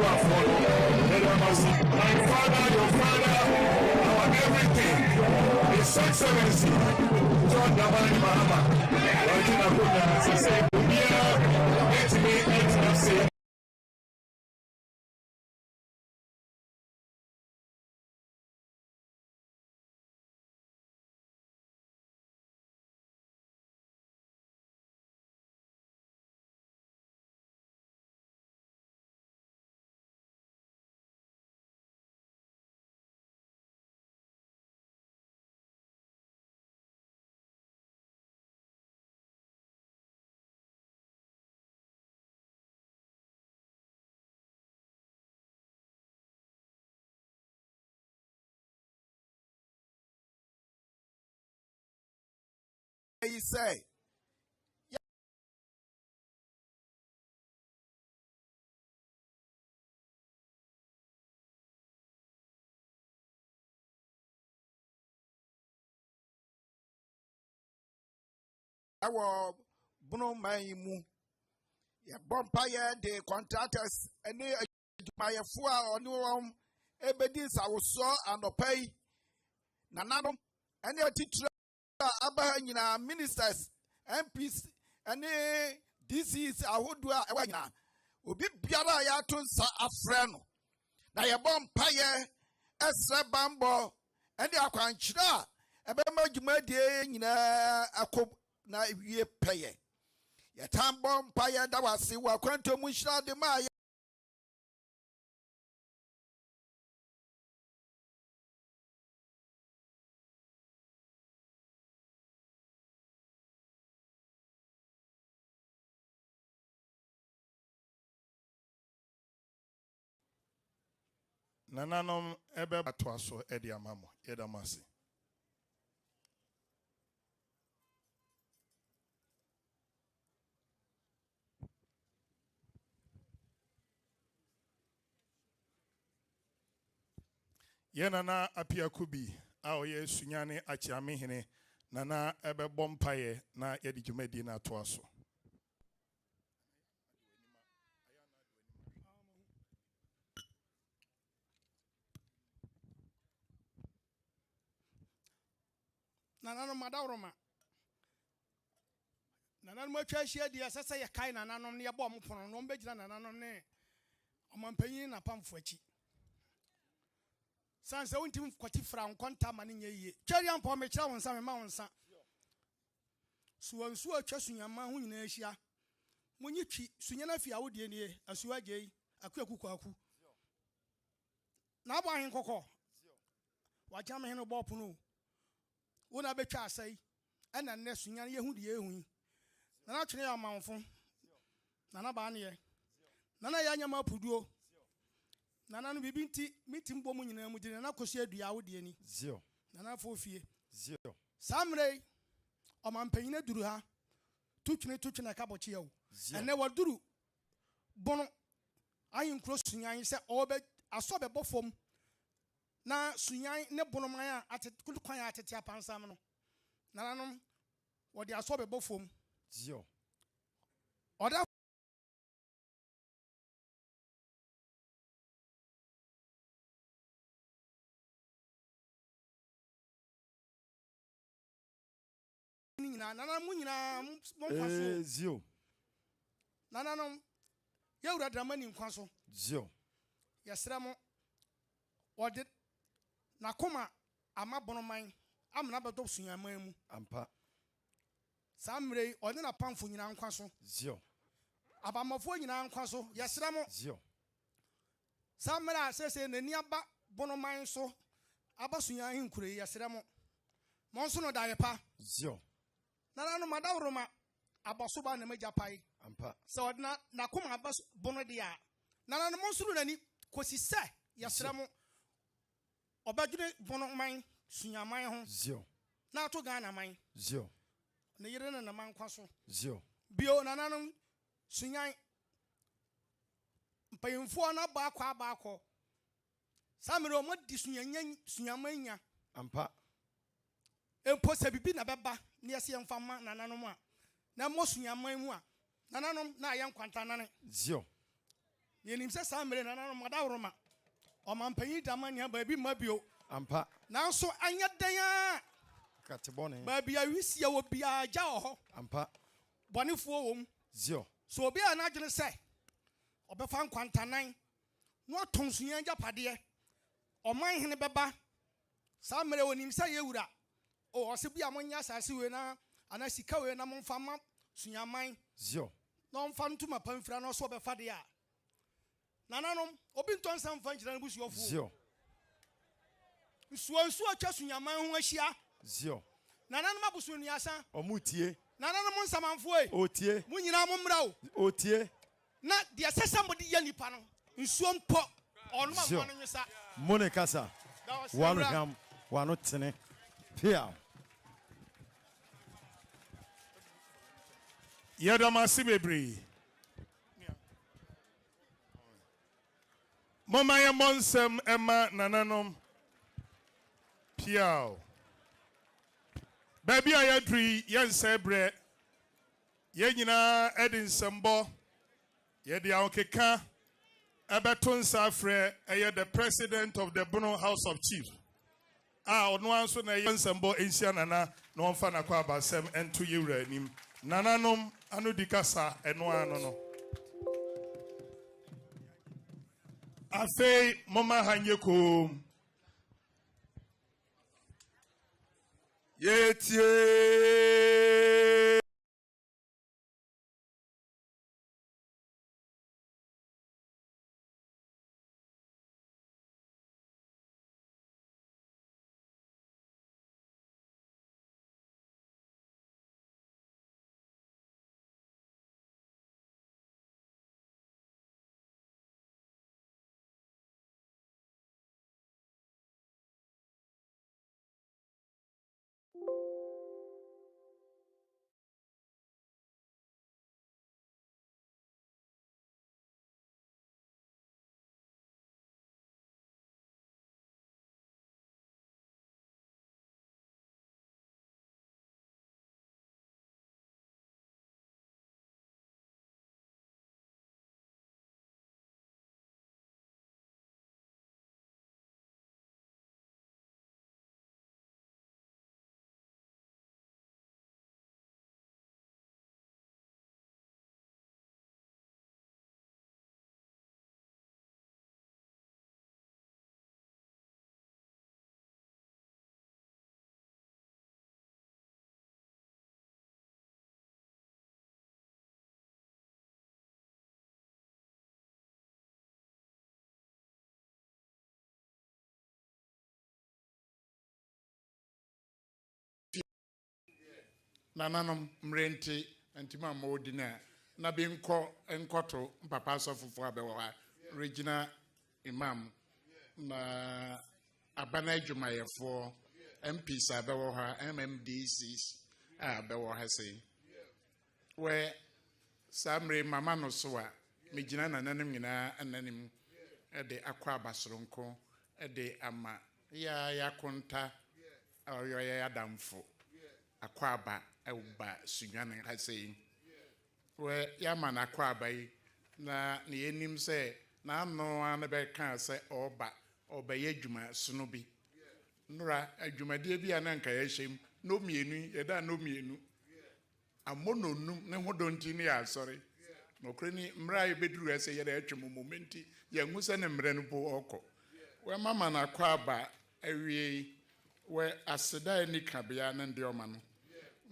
My father, your father, our everything. His Excellency, John Dramani Mahama. You say, I will Bruno Maimu, ya Bompire, the contractors, and my four or no ebedis I will saw and pay Nanadom, and your teacher, Abahina ministers, MPs, and this is a wood away. Ubi Biara Yatun Sa Afreno. Na your Bompire, Esra Bambo, and the Aquanchina, a Bama Jumadi, a cope. Na wie peye ya tambo mpaya da wase wa kwanto munhira de ma nananom ebe atoaso edi amamo yedamase Yenana apia kubi a oye Sunyani Acherensua nana ebe bompaye na yedi dwumadi na atoaso Nananom madawroma nananom atwa hia dia sese ye kai nananom ne ye bo mo pono no mbegina nananom ne omampanyin na pamfo achi sanse wontim kwati fra nkonta ma ne nyeye twari ampo me kira wonsa me ma wonsa suwansu atwa sunyama ho nyina ahia munyi twi sunyana fi awodie ne asuwa gei akuakukwaku na abo ahen kokko waja me he no bo pono wona betwa asai ena ne sunyana ye hu de ye hu na twene ya manfo na ba ne ye na ya nyama puduo nana no bibinti mitim bom nyina mu gine na kosi adua awode ani zio nana fofie zio samre o mampanyina duru ha tutwene ka boche yawo ene waduru bono ayin kro sunyan se obe asobe bofom na sunyan ne bono man a atekwan atete apansam no nana no wode asobe bofom zio oda nana munyina monkwaso zio nananom yewura Dramani nkwaso zio yesra mo ode nakoma amabonoman amna bedo sunyaman mu ampa samre ode na pamfo nyina nkwaso zio abamafo nyina nkwaso yesra mo zio samra sese nani aba bonoman so abasunyan hinkure yesra mo monso no dayepa zio nana no madawroma abasoba na majapai ampa so na kuma abas bono dia nana no monsuru nani kosi se yesra mo obadwene bono man sunyaman ho zio na ato Ghana man zio na yire na man kwaso zio bio nana no sunyan mpayimfo na ba akwa samere o modi sunyaman nya ampa empo se bibi na beba na yesi emfama nananom a na mo sunyaman mu a nananom na ayen kwanta nane zio Yenim se samre na na madawroma. O man panyi damanya ba bi mabio. Ampa. Nanso anya dan a Katebone. ba bia wisia wo bia agya ho. Ampa. Bonefuo wom. Zio. So obi a na dwene se obefa nkwantanan no atonsunya japade oman hene beba samre wonim se yewura o ose bia monya asase we na ana sika we na momfa ma sunyaman Zio. no mfa ntuma pamfira no so obefa de a nananom obi nton sam fa ngira busuofo Zio. nsu atwa sunyaman ho ahia Zio. nananom abusu nuasa Omutie. nananom nsamanfo e Otie. munyina momra o Otie. na de sesambodi ya nipa no nsuo mpo onuma Zio. mo no nwesa Monekasa. One ham. One tene. Pia. Yadamasi bebree. Mama ya monsem Emma nananom. Piao. Baby a yadri yen sebre. Yen nyina edin sembo. Yedi aokeka. Ebeton Safre, the president of the Bono House of Chiefs. Ono anso na yen sembo ensia nana na onfa na kwa basem ento yewura anim. Nananom anu dikasa eno ano no. Afei mama hanye ko. Yetie. Nananom mrenti antima modina na bi enkoto papa asofofo abewo ha regional imam na abana adwumayefo MPs abewo ha MMDCs abewo ha sei we samre mama no so a megina nananom nyina ananim de akwa abasoronko de ama ya yakonta ayo ya adamfo akwaba eba Sunyani ha sei we yama na akwaba yi na ne yenim se na ano an be kan se oba ye adwuma suno bi nura adwumade bi ananka ya hyem no mienu yeda no mienu amononum ne hodonti ne ya sorry no kreni mra ye beduru ese yeda atwem momenti ye hu se ne mre no bo oko we mama na akwaba awie we aseda ni kabia na ndi oma no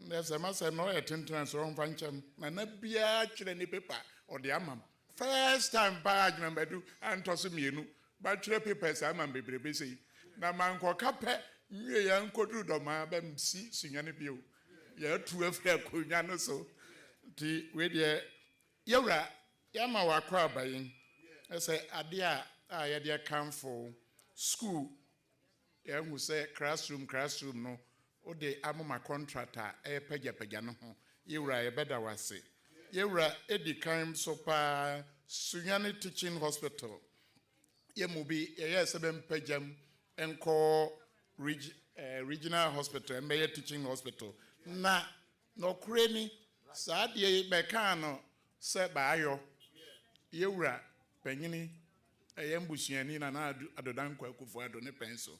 there's a master no attendance on fanchem na bia kire ni paper or the amam first time badge number 2 and toso mienu ba kire papers amam bebrebe sei na manko kape nwie ya nkodu do ma ba msi Sunyani bio ya tu afri akonya no so ti we de yewra ya ma wakọ abayin ese ade a ya de kanfo school ya hu se classroom no o de amoma contractor pagya no ho yewra ye beda wase yewra edikan so pa Sunyani teaching hospital ye mubi ye sebem pagyam enko regional hospital mbeye teaching hospital na no kureni saade be kan no se ba ayo yewra panyini Sunyani na adodan kwakufu ado ne penso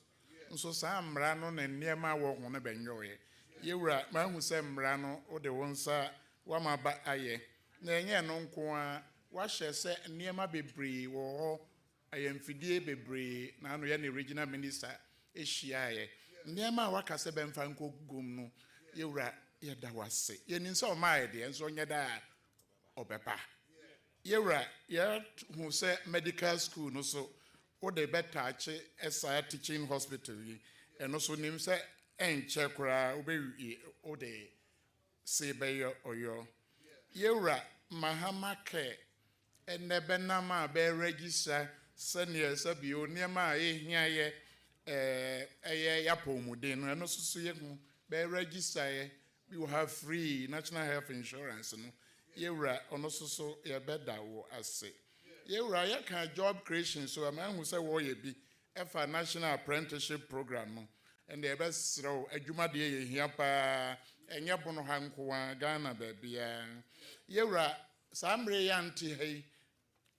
nso saa mmara no ne nneema wo ho ne benyoye yewura ma hu se mmara no wo de wonsa wa ma ba aye na enye no nko a wa hye se nneema bebree wo ho ayemfidie bebree na ano ye ne regional minister ehyiaye nneema wa kase bemfa nkogum no yewura ye da wase ye nin se o ma de enso nye da obepa yewura ye hu se medical school no so o de better ache esa teaching hospital yi eno so nim se enche kura obewi o de se be oyo yewura Mahama ke enebe na ma be register senior sabi oniema ehia ye yapomuden no eno so ye hu be register ye we will have free national health insurance no yewura ono so ye beda wo ase yewura ye kan job creation so am hu se wo ye bi efa national apprenticeship program no and the best sro adwuma de ye hia pa enye bono ha nkoa Ghana ba bia yewura samre yanti hei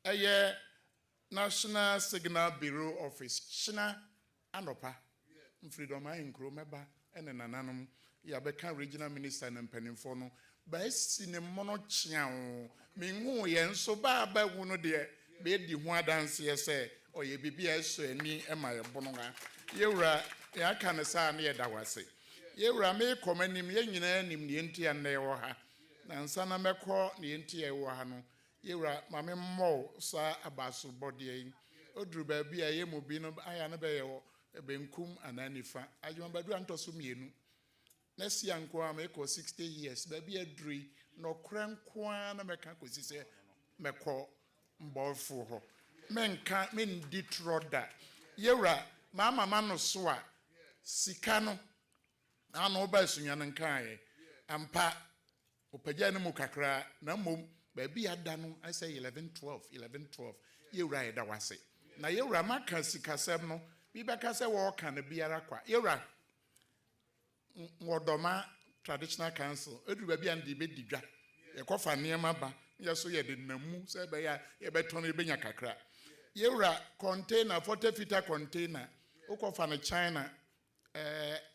eye National Signal Bureau Office China anopa freedom I nkro meba ene nananom ya beka regional minister na mpanimfo no ba esi ne mono chiawo menhu ye nso ba hu no de be di ho adanse ye se oye bibia eso ani ema ye bono ga yewura ya kan sa na ye dawase yewura me komanim ye nyina nim ne enti an na wo ha na nsa na mekọ ne enti ye wo ha no yewura mame mo sa abaso body oduru ba bia ye mo bi no aya na be ye wo benkum ananifa ajuma badu antoso mienu na si anko am eko 60 years ba bia duri no krankoa na meka kosi se mekọ mbofo ho menka men ditroda yewura mama no so a sika no ana ba Sunyani nkan ampa opagya no mu kakra na mom ba bia da no I say 11-12 yewura eda wase na yewura maka sika sem no bi beka se wo kan biara kwa yewura Wodoma Traditional Council edu ba bia ndi be didwa e kofa niema ba yeso ye de namu se be ya ye beton e benya kakra yewura container 40 feet container ukofa na China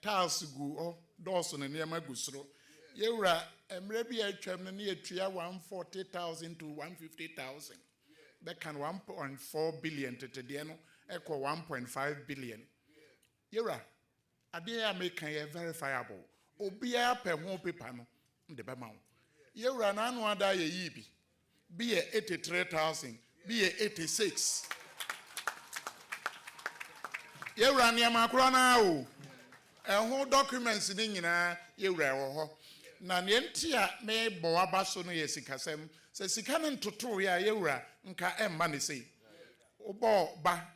tiles gu doors na niema gusro yewura emre bia atwam na etua 140,000 to 150,000 that can 1.4 billion to de no equal 1.5 billion yewura ade American ye verifiable obia pe ho paper no de be ma wo yewura na anu ada ye yibi bi ye 83,000 bi ye 86 yewura ne makro na o ehun documents ni nyina yewura wo ho na ne ntia me bo abaso no ye sikasem se sika ne ntoto ya yewura nka emma ne sei obo ba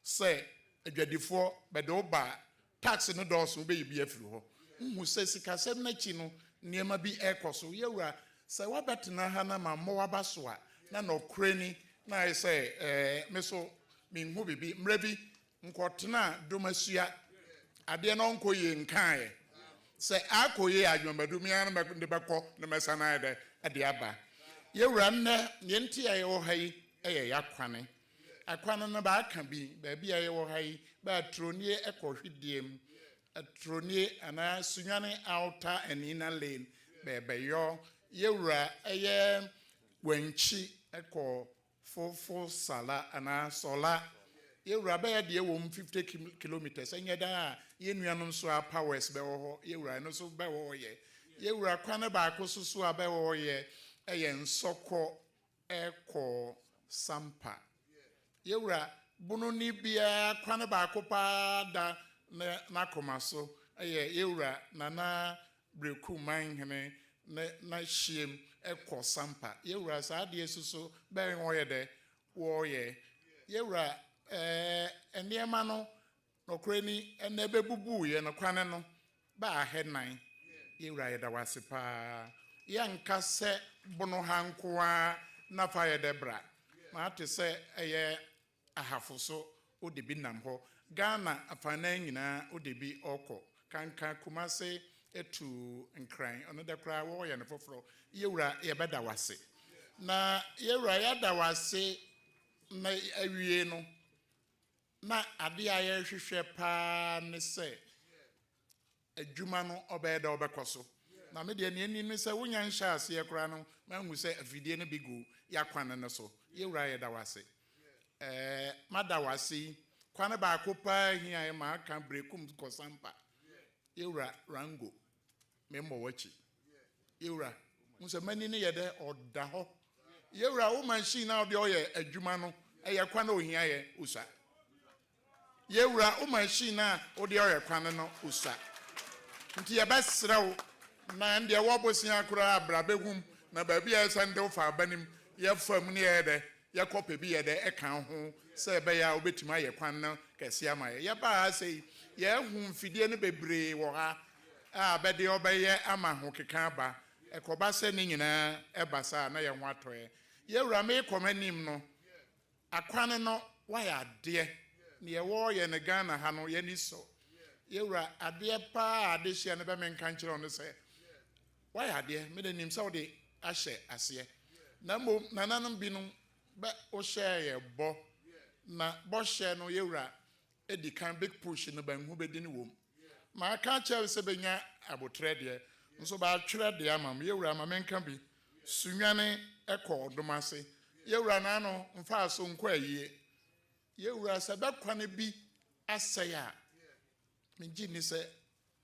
se adwadifo be de oba tax no doso be yi afiri ho nhu se sikasem na chi no niema bi ekoso yewura se wabetena ha na ma mo wabaso a na no kreni na I say me so me hu bibi mrabi nkotena domasua ade no nkoye nkan se akoye adwamadu mi an de beko na mesana de aba yewura nne ne nti aye wo hai eye yakwane akwane no ba aka bi ba bia aye wo hai ba Atronie ekohwediem Atronie ana Sunyani outer and inner lane be yo yewura eye wanchi eko fofo sala ana sola yewura be de wo 50 kilometers enye da ye nuanom so a powers be wo ho yewura no so be wo ye yewura kwane ba akososo a be wo ye eye nsoko eko sampa yewura bunu ni bia kwane ba akopa da na komaso eye yewura na breku man hene na hiem eko sampa yewura sa de suso be wo ye de wo ye yewura eniema no nokreni enebe bubu ye no kwane no ba henan yewura ye da wase pa yanka se bono hankoa na fa ye debra ma ate se eye ahafoso odibi nam ho Ghana afana nyina odibi oko kanka Kumase etu nkran ono de kra wo ye no foforo yewura ye beda wase na yewura ya da wase na awie no na ade a yɛhwehwɛ paa ne sɛ adwuma no ɔbɛyɛ da ɔbɛkɔ so na me deɛ ne ani ne sɛ wonya nhyɛ aseɛ koraa no mahu sɛ afidie no bi gu yɛakwane no so yɛwura yɛda wase mada wase yi kwane baako paa hia ma aka brekum kɔsampa yɛwura rango memmɔ wakyi yɛwura nso mani ne yɛ dɛ ɔda hɔ yɛwura wo machine na ɔde ɔyɛ adwuma no ɛyɛ kwane ohia yɛ usa yɛwura wo machine na ɔde ɔyɛ kwane no usa nti yɛbɛsrɛ wo na ndeɛ wɔbosia koraa abrabɛhum na baabi a ɛsɛ nde wo fa abanim yɛfam ne yɛ dɛ yɛkɔpɛ bi yɛ dɛ ɛka ho sɛ ɛbɛyɛ a wobɛtumi ayɛ kwan no kɛse ama yɛ yɛbaa sɛ yɛhu mfidie no bebree wɔ ha a bɛde ɔbɛyɛ ama ho keka aba ɛkɔba sɛ ne nyinaa ɛba saa na yɛn ho atɔɛ yɛwura me kɔm anim no akwane no wayɛ adeɛ ne yɛwɔ yɛ ne Ghana ha no yɛni so yɛwura adeɛ paa ade hyia no bɛmɛ nka nkyerɛ no sɛ wayɛ adeɛ mede nim sɛ wode ahyɛ aseɛ na mmom nananom binom bɛ wohyɛ yɛ bɔ na bɔhyɛ no yɛwura edi kan big push no banhu bɛdi ne wom ma aka kyerɛ sɛ bɛnya abotrɛ deɛ nso baatwerɛ deɛ ama m yɛwura ma menka bi Sunyani ɛkɔ ɔdom ase yɛwura naano mfaa so nkɔ ayie yɛwura sɛ bɛkwane bi asɛe a megye ni sɛ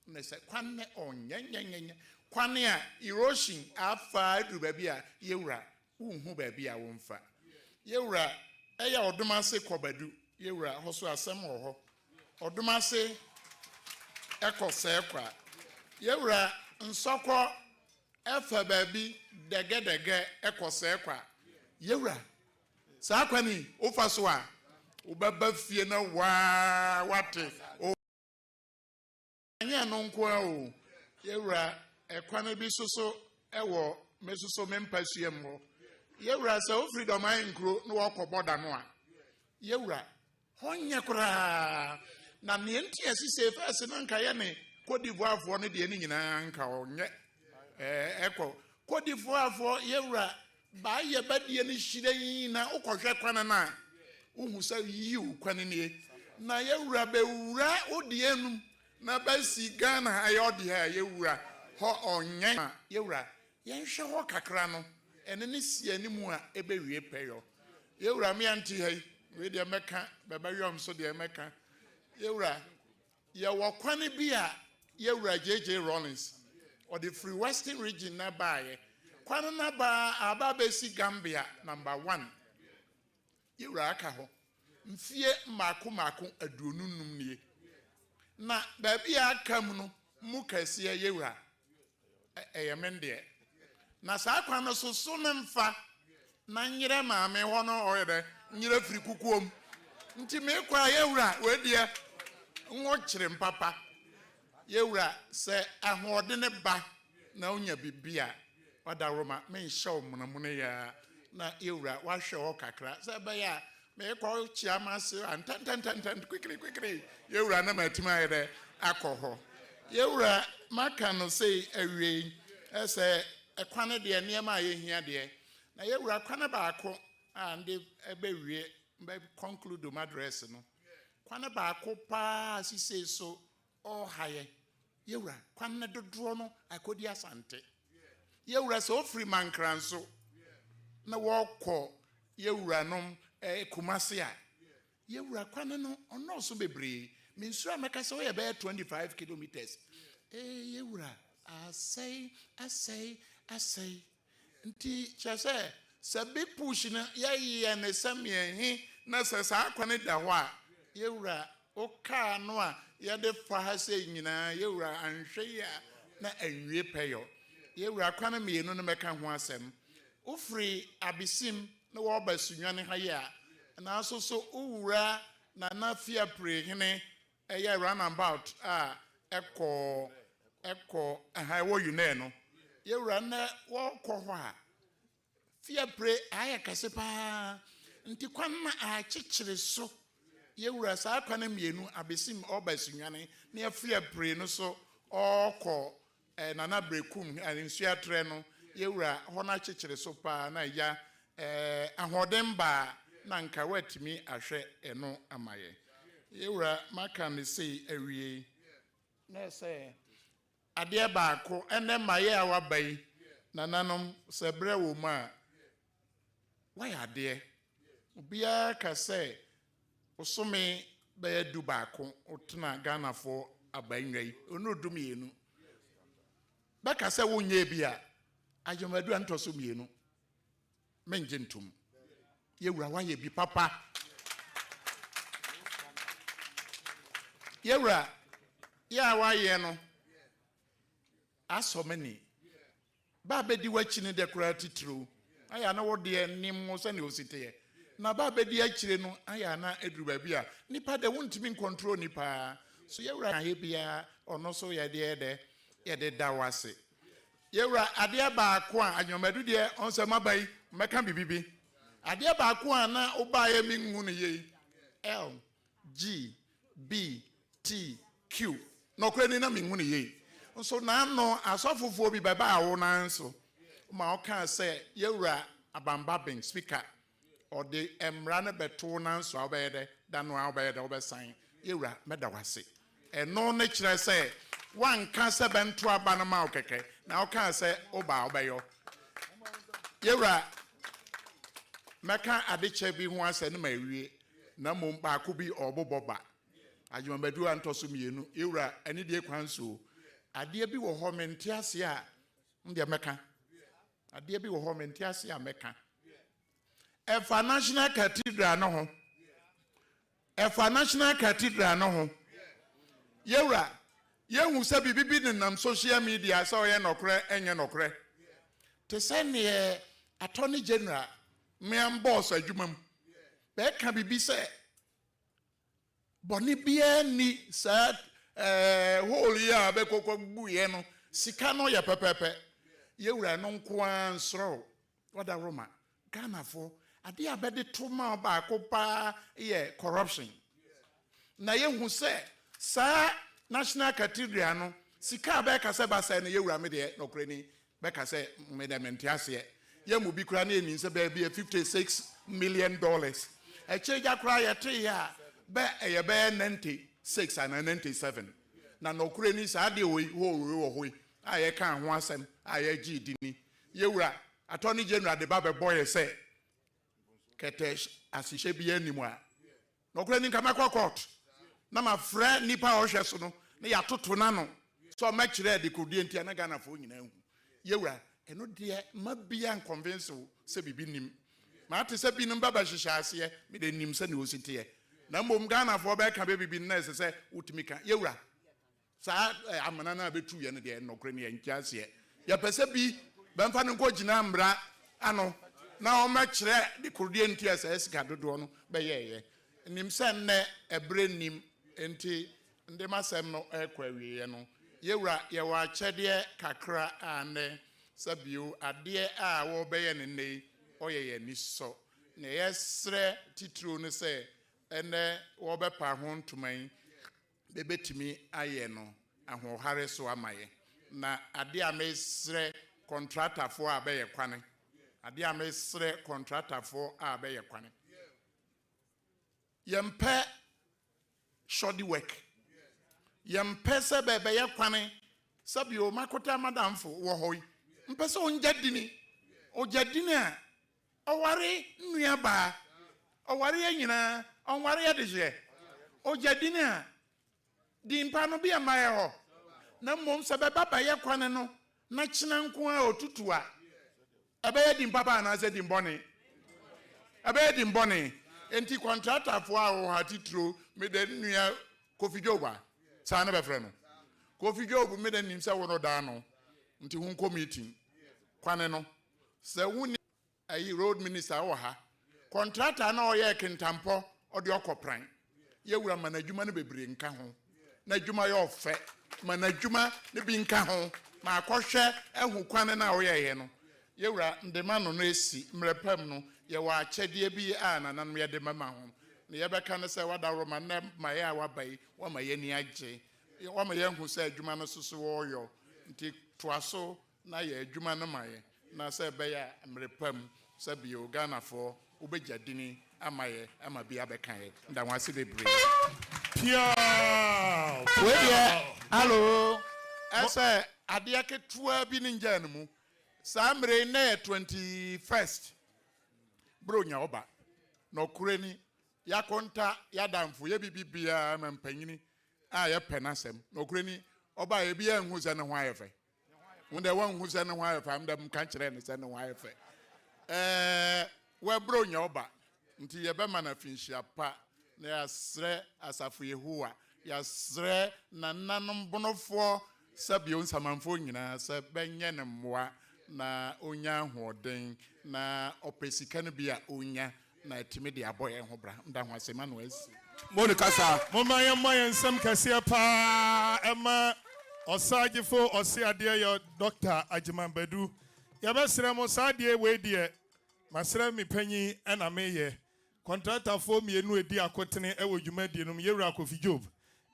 ne sɛ kwane ɔnyɛnyɛnyɛnyɛ kwane a erosion afa aduru baabi a yɛwura wonhu baabi a womfa yɛwura ɛyɛ ɔdom ase kɔbadu yɛwura hɔ so asɛm wɔ hɔ ɔdom ase ɛkɔ sɛɛ kɔ a yɛwura nsɔkɔ ɛfa baabi dɛgɛdɛgɛ ɛkɔ sɛɛ kɔ a yɛwura saa kwane wofa so a wobɛba fie na waa wate ɛnyɛ no nko a o yɛwura ɛkwane bi soso ɛwɔ mesoso mempasuam hɔ yɛwura sɛ wofiri dɔman nkuro na wɔkɔ bɔda no a yɛwura hɔnyɛ koraa na neɛ nti asise fɛse no nka yɛ ne kodivoafoɔ no deɛ ne nyinaa nka ɔnyɛ ɛkɔ kodivoafoɔ yɛwura baayɛ badie no hyire yi na wokɔhwɛ kwane no a wohu sɛ yiw kwane nie na yɛwura bɛwura wodeɛ num na bɛsi Ghana ayɛ ɔde ha yɛwura hɔ ɔnyɛ a yɛwura yɛnhwɛ hɔ kakra no ɛne ne si anim a ɛbɛwie pɛyɔ yɛwura meante ha yi wei deɛ mɛka bɛbɛyɔm so deɛ mɛka yɛwura yɛwɔ kwane bi a yɛwura J.J. Rollins ɔde free western region na baayɛ kwane na baa aba bɛsi Gambia #1 yɛwura aka hɔ mfie mmaako aduonum nie na baabi a aka mu no mu kɛseɛ yɛwura ɛyɛ mendeɛ na saa kwan no so ne mfa na nyerɛ maame hɔ no ɔyɛ dɛ nyerɛ firi kukuom nti mekɔ a yɛwura wedeɛ nwɔ kyerɛ mpapa yɛwura sɛ ahoɔde ne ba na wonya bibi a wada roma menhyɛ wo munamune yɛ na yɛwura wahwɛ hɔ kakra sɛ ɛbɛyɛ a mekɔ kyia ma ase antantantantan kwikiri yɛwura na matumi ayɛ dɛ akɔ hɔ yɛwura maka no sei awie ɛsɛ ɛkwane deɛ nneɛma a yɛhia deɛ na yɛwura kwane baako a nde ɛbɛwie mbɛ conclude my address no kwane baako paa sisei so ɔhayɛ yɛwura kwane dodoɔ no akɔdi asante yɛwura sɛ ofiri mankranso na wɔkɔ yɛwura nom Kumasi a yɛwura kwane no ɔnɔɔso bebree mensura mɛka sɛ wɔyɛ bɛyɛ 25 kilometers yɛwura asɛe nti kyerɛ sɛ big push no yɛyɛ ne sɛ miɛhe na sɛ saa kwane da hɔ a yɛwura wokaa no a yɛde fa ha sɛ nyinaa yɛwura anhwɛ yi a na anwie pɛyɔ yɛwura kwane mmienu no mɛka ho asɛm wofiri abesim na wɔba Sunyani ha yi a na so wowura na fia prehene ɛyɛ runabout a ɛkɔ aha ɛwɔ yunɛ no yɛwura na wɔkɔ hɔ a fia pre ayɛ kɛse paa nti kwan na akyekyere so yɛwura saa kwan mmienu abesim ɔba Sunyani na yɛfia pre no so ɔkɔ nana brekum nsuo atrɛ no yɛwura hɔ na akyekyere so paa na ya ahoɔden ba na nka watimi ahwe eno amaye yewura maka ne sei awie na say ade baako ene maye a wabai nananom sebre wo ma why ade obia ka say osome be du baako otena Ghana for abanwai onu dumienu beka say wonye bia ajomadu antoso mienu menjentum yewura waye bi papa yewura ya waye no asomani ba bedi wachini decorate true aya na wode nim so ne osite na ba bedi achire no aya na eduru ba bia nipa de wontimi control nipa so yewura ahe bia ono so ye de dawase yewura ade baako a anyomadu de onsema bai meka bibibi ade baako a na obaye mingu ne ye L G B T Q no kwani na mingu ne ye so na no asofofo bi baba awo na nso ma o kan say yewura abamba ben speaker or the emra na beto na nso obede da no obede obesan yewura medawase eno ne kire say wan kan se bento aba na ma okeke na o kan say oba obeyo yewura meka adeche bi ho ase ne ma wie na mom ba ko bi oboboba ajumabadu antoso mienu yewura ani de kwanso ade bi wo ho mente ase a nde meka ade bi wo ho mente ase a meka efa national cathedral no ho efa national cathedral no ho yewura yehu se bibibi ne nam social media so ye nokre enye nokre te se ne Attorney General me boss adwumam be ka bibi se boni bia ni sa whole year be kokko buye no sika no ya pepepe yewura no nko ansro wada roma Ghana for ade abede to ma ba ko pa ye corruption na yehu se sa national cathedral no sika be ka se ba se no yewura me de nokre ni be ka se me de mentiase ye mu bi kura na eni se be $56 million e cheja kura ye te ya be ye be 96 and 97 na nokre ni sa de wo hoi aye kan ho asem aye gi dini yewura Attorney General de ba be boy say ketesh asihye bi animu a nokre ni kama court na ma frɛ nipa ohwe so no na ya toto na no so ma kire de kodie ntia na Ghana fo nyina hu yewura eno de ma bia convince se bibi nim ma te se bi nim baba hyehyɛ ase me de nim se ne osite na mom Ghana fo be ka be bibi na se utimi ka yewura sa amana na betu ye ne de nokre ne yanki ase ya pese bi bemfa ne ko gina mbra ano na o ma kire de kodie ntia se sika dodo no be ye nim se ne ebre nim enti nde masem no ekwawie no yewura ye wa kyede kakra ane sabio ade a wo beye ne nei oyeye ni so na yesre titiro no se ene wo bepa ho ntoman bebetimi aye no ahohare so amaye na ade a mesre contractor for abeye kwane ade a mesre contractor for abeye kwane yempe shoddy work yempe se bebeye kwane sabio makota madamfo wo hoyi mpese onjadini ojadini a oware nuaba oware anyina onware yadeje ojadini a dimpa no bia maye ho na mom se beba ye kwane no na kyena nko a otutu a ebe dimpa ba na se dimbone ebe dimbone enti contractor fo a wo hatitro me de nua Kofi Joba sa na be frɛ no Kofi Joba me de nim se wo no da no nti hun committee kwane no se wuni ayi road minister wo ha contractor na oye kentampo ode okopran yewura manadwuma no bebre nka ho na adwuma ye ofe manadwuma ne bi nka ho ma akohwe ehu kwane na oye ye no yewura ndema no no esi mrepam no ye wa akyede bi a nanan ye de mama ho ne ye beka ne se wada roma na ma ye a wabai wa ma ye ni agye wa ma ye hu se adwuma no soso wo yo nti toaso na ye adwuma no ma ye na se be ya mrepam se bi Ghana for ubegya dini amaye ama bi abɛkae nda wase bebree Pia. wedeɛ hello ɛsɛ adeɛ ketewa bi ne ngya no mu saa mmere na 21st bro nya oba na okure ni yakonta yadamfo yebibibia ma mpanyini a yɛpɛ n'asɛm na okure ni oba ebi anhu sɛ ne ho ayɛfɛ wonde wanhu sɛ ne ho ayɛfɛ am dem ka kyerɛ ne sɛ ne ho ayɛfɛ we bro nya oba nti yɛbɛma na finhyia pa na yɛsrɛ asafo yehowa yɛsrɛ na nanom bonofoɔ sɛ bio nsamanfoɔ nyinaa sɛ bɛnyɛ ne mmoa na onya hoɔden na ɔpɛ no bi a onya na ɛtumi de abɔ yɛn ho bra nda ho asɛma no asi Monica sa. Mama yɛn nsɛm kɛseɛ paa ɛma ɔsagyefo ɔse adeɛ yɛ Dr. Agyemanbadu yɛbɛsrɛ mo saa adeɛ wei deɛ masrɛ me panyin ɛna meyɛ contractorfoɔ mmienu edi akotene ɛwɔ dwumadie no yɛwura Kofi Job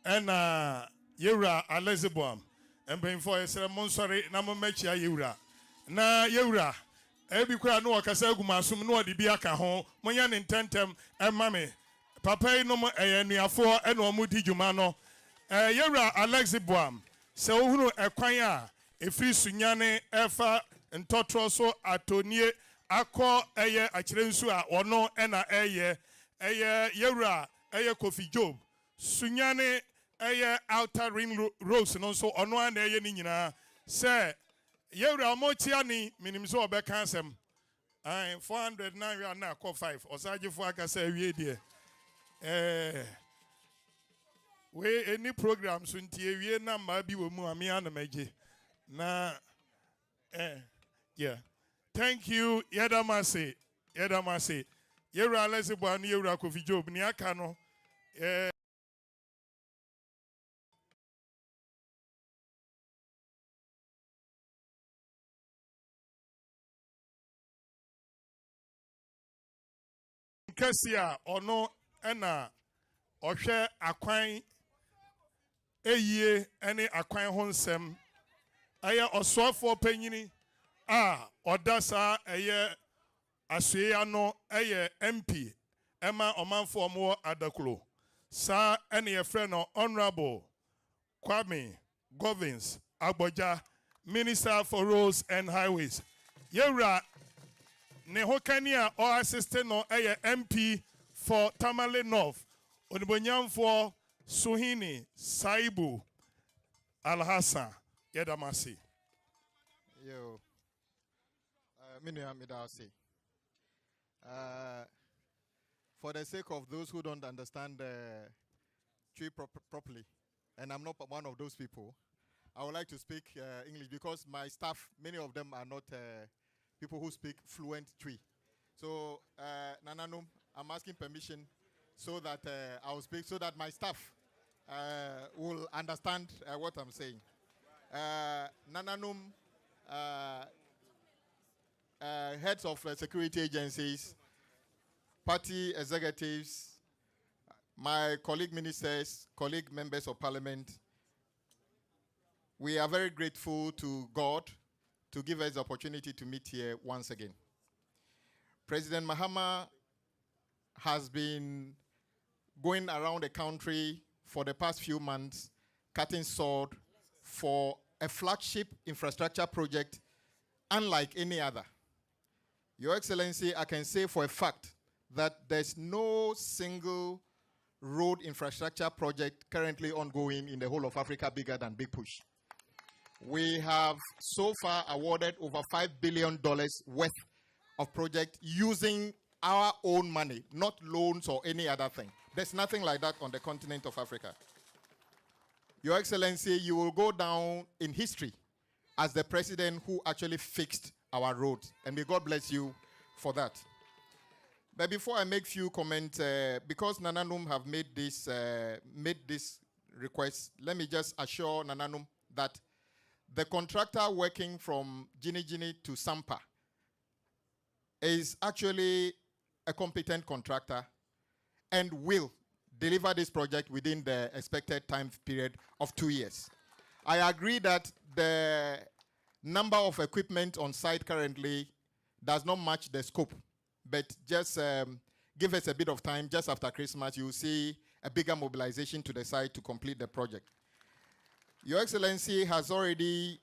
ɛna yɛwura Alexeboam mpanyinfoɔ yɛsrɛ mo nsɔre na mo mɛkyia yɛwura na yɛwura ebi kura no wɔkasa agumasum no wɔde bi aka ho monya ne ntɛntɛm ɛma me papa yi no ɛyɛ nuafoɔ ɛna ɔmo di dwuma no yɛwura Alexeboam sɛ wohunu ɛkwan a efiri Sunyani ɛfa ntɔtrɔ so Atronie akɔ ɛyɛ Acherensua ɔno ɛna ɛyɛ yɛwura ɛyɛ Kofi Job Sunyani ɛyɛ outer ring roads no nso ɔno ana ɛyɛ ne nyinaa sɛ yɛwura ɔmokyia ni minim sɛ ɔbɛka asɛm 400 na wi na akɔ 5 ɔsagyefo aka sɛ awie deɛ we any program so nti awie na mma bi wɔ mu ami anamagye na yeah thank you yɛdamase yɛwura Alexeboa no yɛwura Kofi Job ni aka no Kasia ono ena ohwe akwan eyie ene akwan ho nsem aye osoafo panyini a odasa eye asua no eye MP ema omanfo mo adakulo sa ene ye frɛ no Honorable Kwame Govins Agboja Minister for Roads and Highways yewra ne hokania or assistant no MP for Tamale North onibonyamfo Sunyani Saibu Alhassan yedamasi yo midasi for the sake of those who don't understand Twi properly, and I'm not one of those people, I would like to speak English because my staff, many of them are not people who speak fluent Twi. So, Nananum, I'm asking permission so that I will speak, so that my staff will understand what I'm saying. Nananum, heads of security agencies, party executives, my colleague ministers, colleague members of parliament, we are very grateful to God to give us the opportunity to meet here once again. President Mahama has been going around the country for the past few months, cutting sword for a flagship infrastructure project unlike any other. Your Excellency, I can say for a fact that there's no single road infrastructure project currently ongoing in the whole of Africa bigger than Big Push. We have so far awarded over $5 billion worth of project using our own money, not loans or any other thing. There's nothing like that on the continent of Africa. Your Excellency, you will go down in history as the president who actually fixed our roads, and may God bless you for that. But before I make few comments, because Nananum have made this request, let me just assure Nananum that the contractor working from Gini to Sampa is actually a competent contractor and will deliver this project within the expected time period of 2 years. I agree that the number of equipment on site currently does not match the scope, but just give us a bit of time. Just after Christmas, you'll see a bigger mobilization to the site to complete the project. Your Excellency has already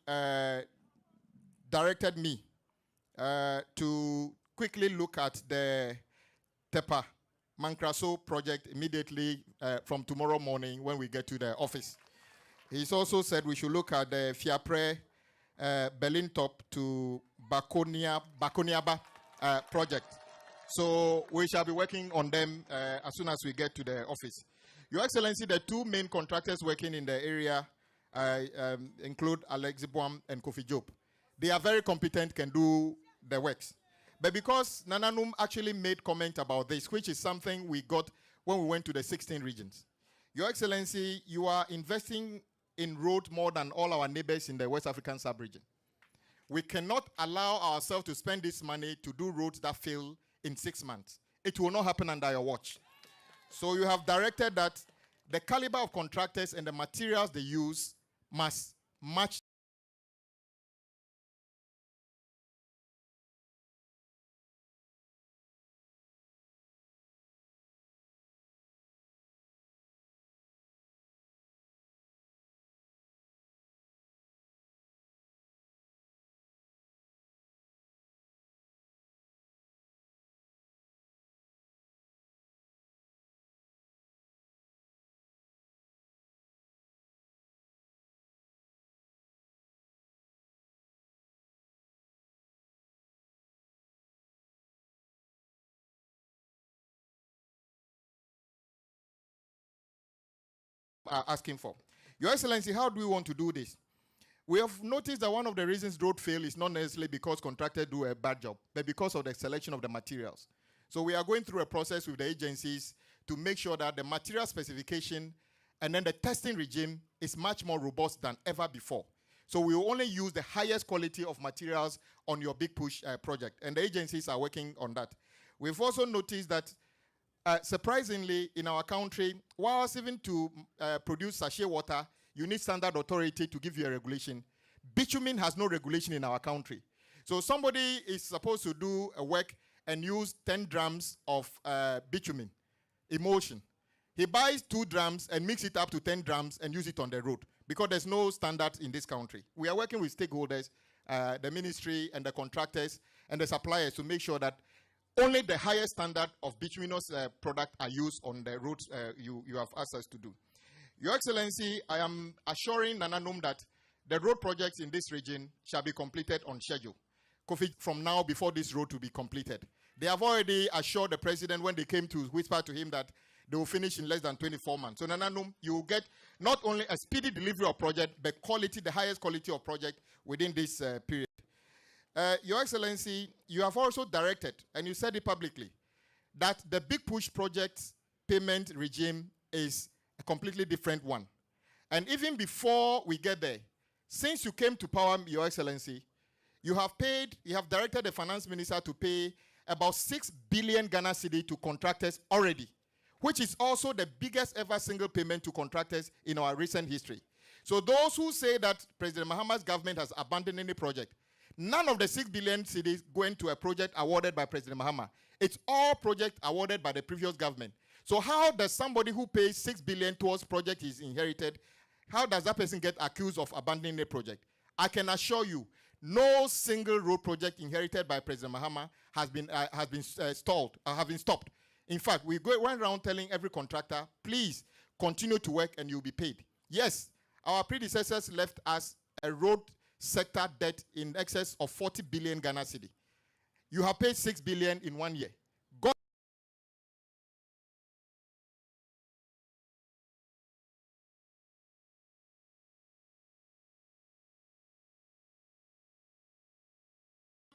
directed me to quickly look at the Tepa Mankraso project immediately from tomorrow morning when we get to the office. He's also said we should look at the Fiapre Berlin Top to Bakoniaba project. So we shall be working on them as soon as we get to the office. Your Excellency, the two main contractors working in the area include Alex Zibuam and Kofi Job. They are very competent, can do the works. But because Nananum actually made comment about this, which is something we got when we went to the 16 regions. Your Excellency, you are investing in road more than all our neighbors in the West African sub-region. We cannot allow ourselves to spend this money to do roads that fail in 6 months. It will not happen under your watch. So you have directed that the caliber of contractors and the materials they use must match asking for. Your Excellency, how do we want to do this? We have noticed that one of the reasons road fail is not necessarily because contractors do a bad job, but because of the selection of the materials. So we are going through a process with the agencies to make sure that the material specification and then the testing regime is much more robust than ever before. So we will only use the highest quality of materials on your big push project, and the agencies are working on that. We've also noticed that surprisingly, in our country, whilst even to produce sachet water, you need standard authority to give you a regulation. Bitumen has no regulation in our country. So somebody is supposed to do a work and use 10 drams of bitumen, emulsion. He buys 2 drams and mix it up to 10 drams and use it on the road because there's no standard in this country. We are working with stakeholders, the ministry and the contractors and the suppliers to make sure that only the highest standard of bituminous product are used on the roads you have asked us to do. Your Excellency, I am assuring Nananum that the road projects in this region shall be completed on schedule. Kofi, from now, before this road to be completed. They have already assured the president when they came to whisper to him that they will finish in less than 24 months. So Nananum, you will get not only a speedy delivery of project, but quality, the highest quality of project within this period. Your Excellency, you have also directed, and you said it publicly, that the Big Push project payment regime is a completely different one. And even before we get there, since you came to power, Your Excellency, you have directed the finance minister to pay about 6 billion Ghana cedi to contractors already, which is also the biggest ever single payment to contractors in our recent history. So those who say that President Mahama's government has abandoned any project, none of the 6 billion cedis going to a project awarded by President Mahama. It's all projects awarded by the previous government. So how does somebody who pays 6 billion towards project he's inherited, how does that person get accused of abandoning a project? I can assure you, no single road project inherited by President Mahama has been stalled or have been stopped. In fact, we went around telling every contractor, please continue to work and you'll be paid. Yes, our predecessors left us a road sector debt in excess of 40 billion Ghana cedi. You have paid 6 billion in 1 year. God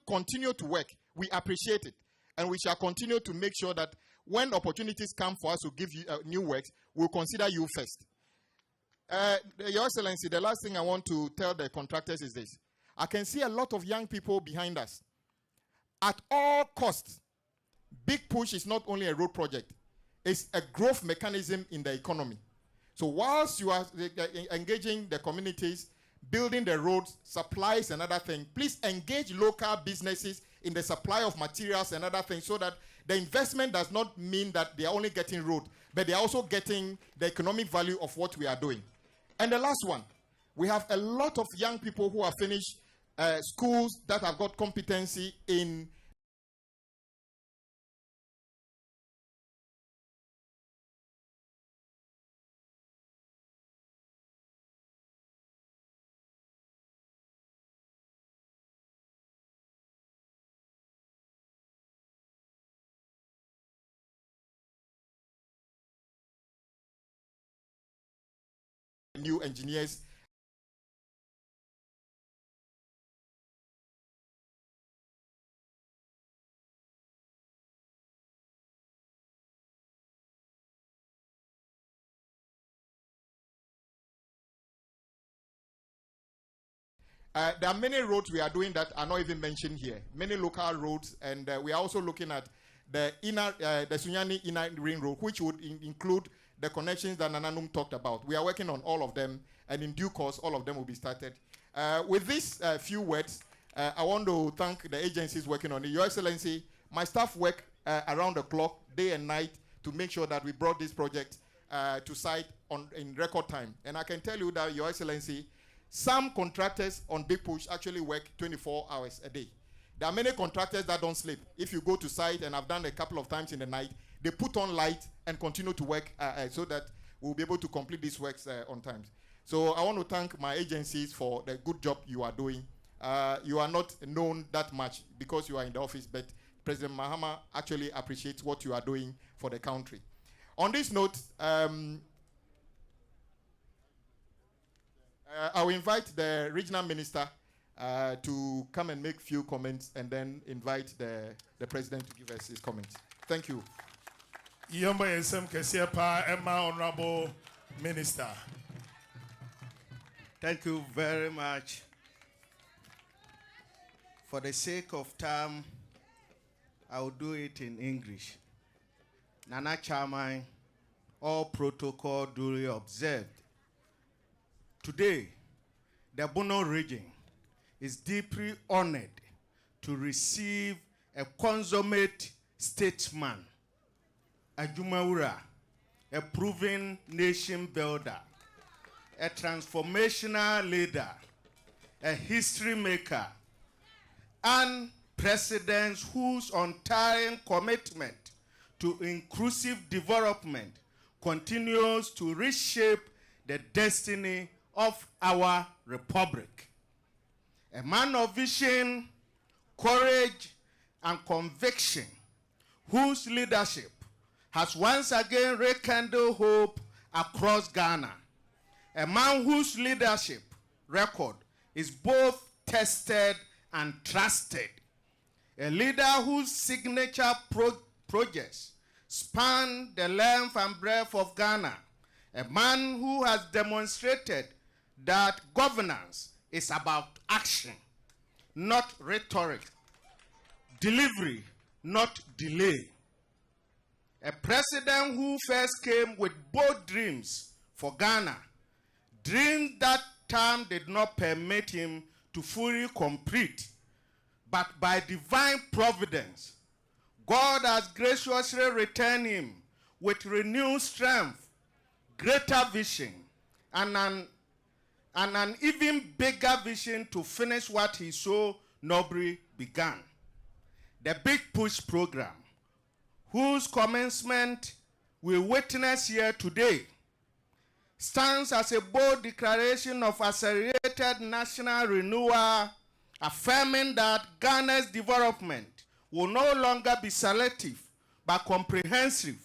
continue to work. We appreciate it. And we shall continue to make sure that when opportunities come for us to give you new works, we'll consider you first. Your Excellency, the last thing I want to tell the contractors is this. I can see a lot of young people behind us. At all costs, Big Push is not only a road project, it's a growth mechanism in the economy. So whilst you are engaging the communities, building the roads, supplies and other things, please engage local businesses in the supply of materials and other things so that the investment does not mean that they are only getting road, but they are also getting the economic value of what we are doing. And the last one, we have a lot of young people who have finished schools that have got competency in new engineers. There are many roads we are doing that are not even mentioned here. Many local roads, and we are also looking at the Sunyani inner ring road, which would include the connections that Nananum talked about. We are working on all of them, and in due course, all of them will be started. With these few words, I want to thank the agencies working on it. Your Excellency, my staff work around the clock, day and night, to make sure that we brought this project to site in record time. And I can tell you that, Your Excellency, some contractors on Big Push actually work 24 hours a day. There are many contractors that don't sleep. If you go to site, and I've done a couple of times in the night, they put on light and continue to work so that we'll be able to complete these works on time. So I want to thank my agencies for the good job you are doing. You are not known that much because you are in the office, but President Mahama actually appreciates what you are doing for the country. On this note, I will invite the regional minister to come and make few comments, and then invite the president to give us his comments. Thank you. Honorable Minister. Thank you very much. For the sake of time, I will do it in English. Nana Chairman, all protocol duly observed. Today, the Bono region is deeply honored to receive a consummate statesman, a Jumaura, a proven nation builder, a transformational leader, a history maker, and president whose untiring commitment to inclusive development continues to reshape the destiny of our republic. A man of vision, courage, and conviction, whose leadership has once again rekindled hope across Ghana. A man whose leadership record is both tested and trusted. A leader whose signature projects span the length and breadth of Ghana. A man who has demonstrated that governance is about action, not rhetoric, delivery, not delay. A president who first came with bold dreams for Ghana, dreams that time did not permit him to fully complete, but by divine providence, God has graciously returned him with renewed strength, greater vision, and an even bigger vision to finish what he so nobly began. The Big Push program, whose commencement we witness here today, stands as a bold declaration of accelerated national renewal, affirming that Ghana's development will no longer be selective, but comprehensive,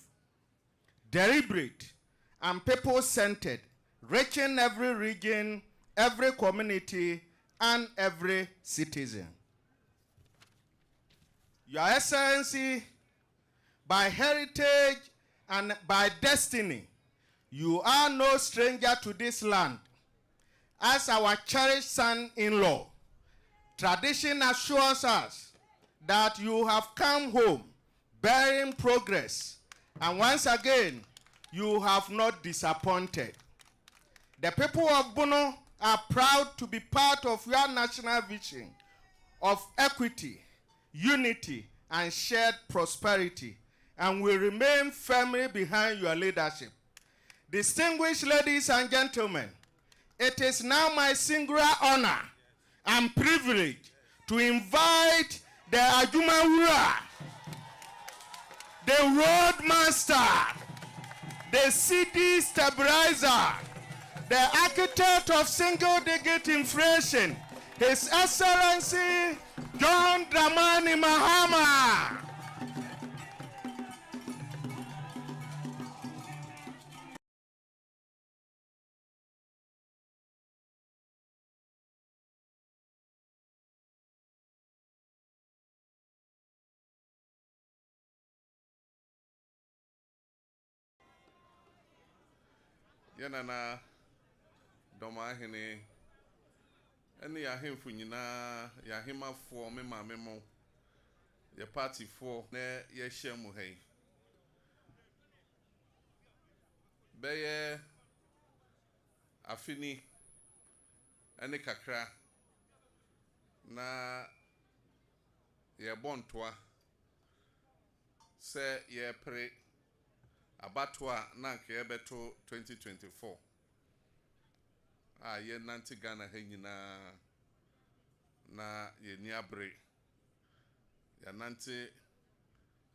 deliberate, and people-centered, reaching every region, every community, and every citizen. Your Excellency, by heritage and by destiny, you are no stranger to this land. As our cherished son-in-law, tradition assures us that you have come home bearing progress, and once again, you have not disappointed. The people of Bono are proud to be part of your national vision of equity, unity, and shared prosperity, and will remain firmly behind your leadership. Distinguished ladies and gentlemen, it is now my singular honor and privilege to invite the Ajumawura, the Roadmaster, the city stabilizer, the architect of single-digit inflation, His Excellency John Dramani Mahama. Yanana Doma Hene any ahim funyina yahima for me ma memo your party for ne ye shemu hey beye afini any kakra na ye bontoa se ye pre abatwa na nke ebeto 2024 ye nanti Ghana ha nyina na ye ni abre ya nanti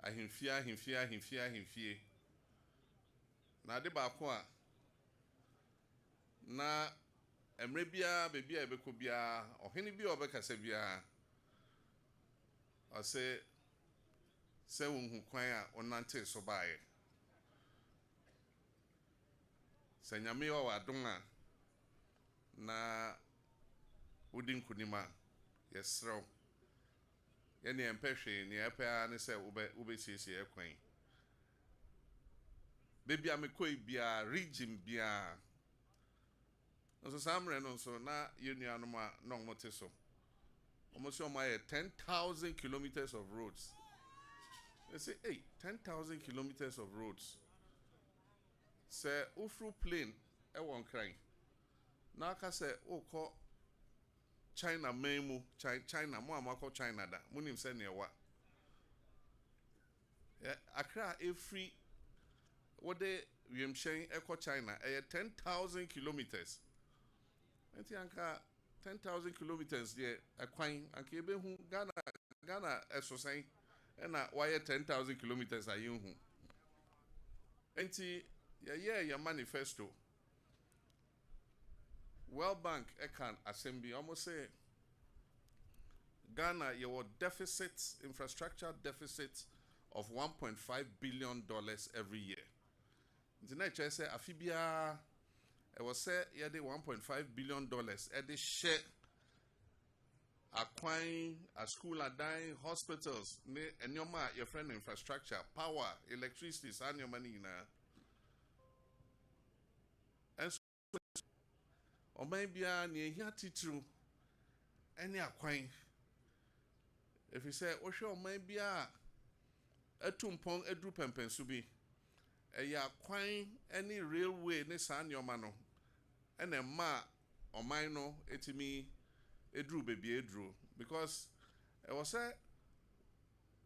ahimfie na de ba ko a na emre bia bebia ebeko bia ohene bia obekasa bia ose se wonhu kwan a onante so baaye Senyame wa wadonga na udin kunima yesro yene empehwe ne epa ne se ube siesie ekwan bebia mekoi bia region bia nso samre no so na yenuanom a no mote so almost 10,000 kilometers of roads. They say, hey, 10,000 kilometers of roads. Say, Ufru plane, won't cry. Now, I say, oh, call China, Memu, China, Moama call China, da. Munim send you what? Yeah, Accra, every what they we saying, echo China, 10,000 kilometers. And Tianka, 10,000 kilometers, yeah, a coin, and Kebe who Ghana, as so saying. And why 10,000 kilometers are you? And your manifesto. World Bank, Assembly, almost say Ghana, your deficit, infrastructure deficit of $1.5 billion every year. The next say Afibia, it was say yeah, the $1.5 billion at the share. Acquiring a school are dying, hospitals, and your friend infrastructure, power, electricity, and your money na. And so, or maybe near here teacher, any acquiring. If you say, oh sure, maybe a tumpong a drup and pensubi, a acquiring any railway, ne san your mano, and a ma or mino, etimi. Edru baby edru because I was say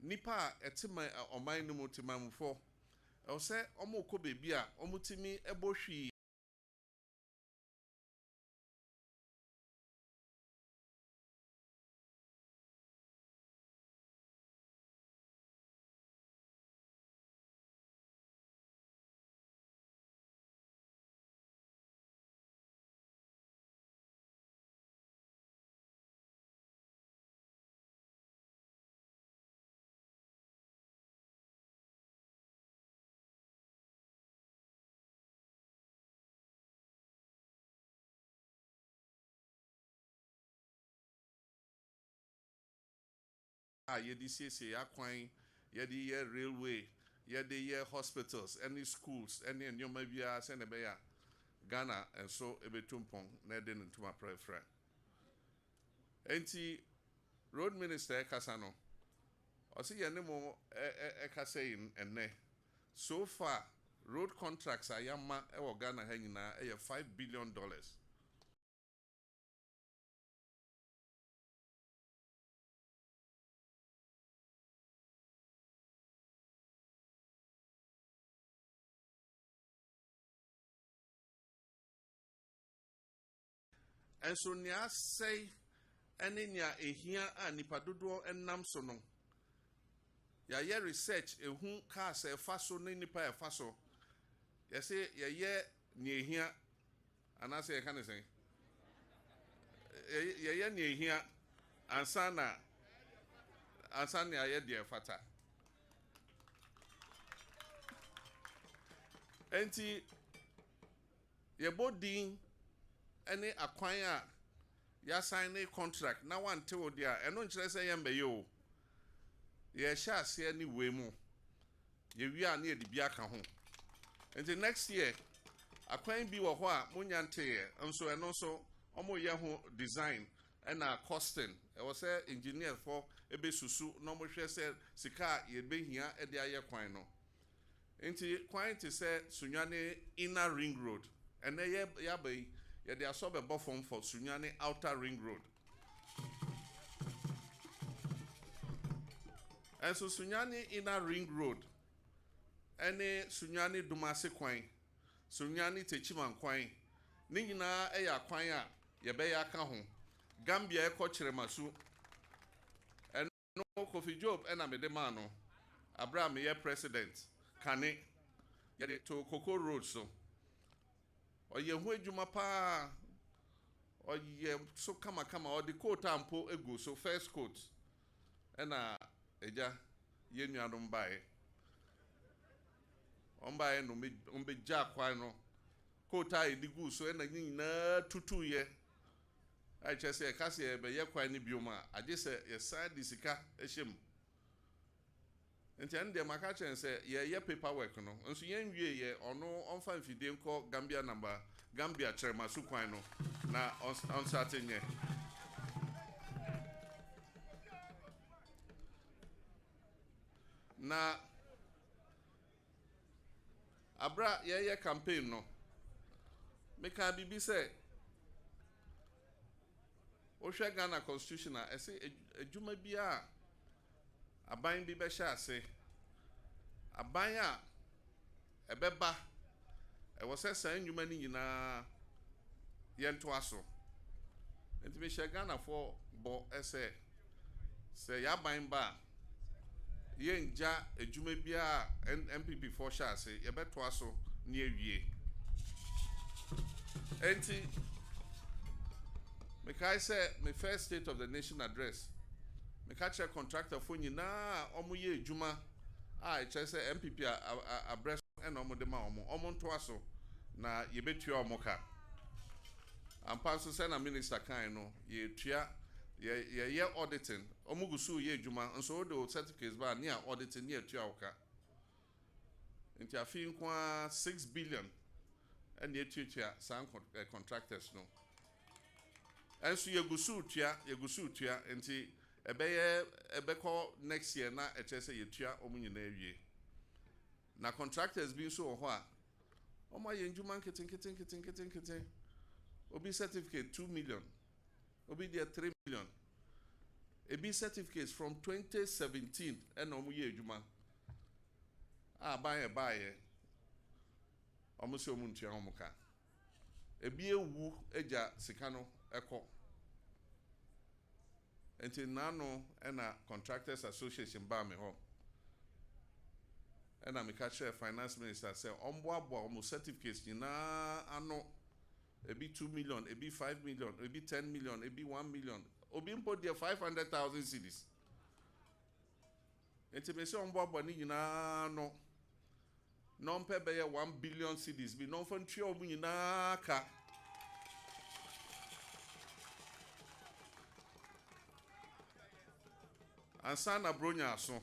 nipa etima o man no motimamu for I was say omo ko baby a omutimi ebo hwi yedi CC akwan yedi ye railway yedi ye hospitals any schools any nyoma bia se ne be ya Ghana and so ebetumpong na de ntuma prefra enti road minister kasano o se ye ne mo kasayin enne so far road contracts ayama e wo Ghana ha nyina e $5 billion And so nia say ene nia ehia a nipa dodo enam so no. Ya ye research ehu ka se fa so ne nipa e fa so. Ya say ye nia ehia anase ye kan say. Ye nia ehia ansana ye de fata. Enti ye bodin any akwan ya sign a contract na one till dia eno nkyere say yembe yo ye sha ase ani we mu ye wi a na ye de bia ka ho enti next year akwan bi wo ho a munya nte nso eno so omo ye ho design na costing e wo say engineer for ebe susu no mo hwe say sika ye be hia e de aye kwan no enti kwan ti say Sunyani inner ring road and ye bay ye they are sub a buffer for Sunyani outer ring road. And so Sunyani inner ring road, any Sunyani Dumasi Quine, Sunyani Techiman Quine, Nina Eya Quine, Yebeya Kahon, Gambia Cocheremasu, and no Kofi Job and Amedemano, Abraham ye president, Kane, yet to Coco Road so. Or ye hu adwuma pa or ye so kama or the coat ampo ego so first coat ena eja ye nuadom bae on bae no me on be ja kwan no coat a edigu so ena nyina tutu ye I just say kase ye be ye kwan ni bioma age se ye side disika ehyem enti ande maka chen say ye paperwork no nso yen wie ye ono onfa mfide nko Gambia number Gambia Acherensua kwan no na on starting ye na abra ye campaign no me ka bibi say o hwe Ghana constitution a ese adwuma bia aban bi be hye ase aban a ebeba e wo se san nnwuma ni nyina yento aso enti me hye Ghana for bo ese se ya ban ba yenja adwuma bia MPP for hye ase ye beto aso ni awie enti me kai say my first state of the nation address me catch a contractor for nyina omo ye adwuma a che say MPP a breast and omo de ma omo nto aso na ye betua omo ka ampa so say na minister kan no ye tua ye auditing omo gusu ye adwuma nso do certificates ba near auditing ye tua oka nti afi nkwa 6 billion and ye tua san contractors no enso ye gusu tua nti ebeko next year na say ye tua omo nyina awie na contractors bi so ho a omo ye njuma nketen obi certificate 2 million obi there 3 million ebi certificates from 2017 and omo ye njuma buy omo se omo ntua omo ka ebi ewu eja sika no eko enti nano ena contractors association ba me ho ena me catch finance minister say omboabo omo certificates na ano ebi 2 million ebi 5 million ebi 10 million ebi 1 million obi mpo there 500,000 cedis enti me say omboabo ni nyina no non pe be 1 billion cedis bi non fon twa omo nyina ka ansana bronya so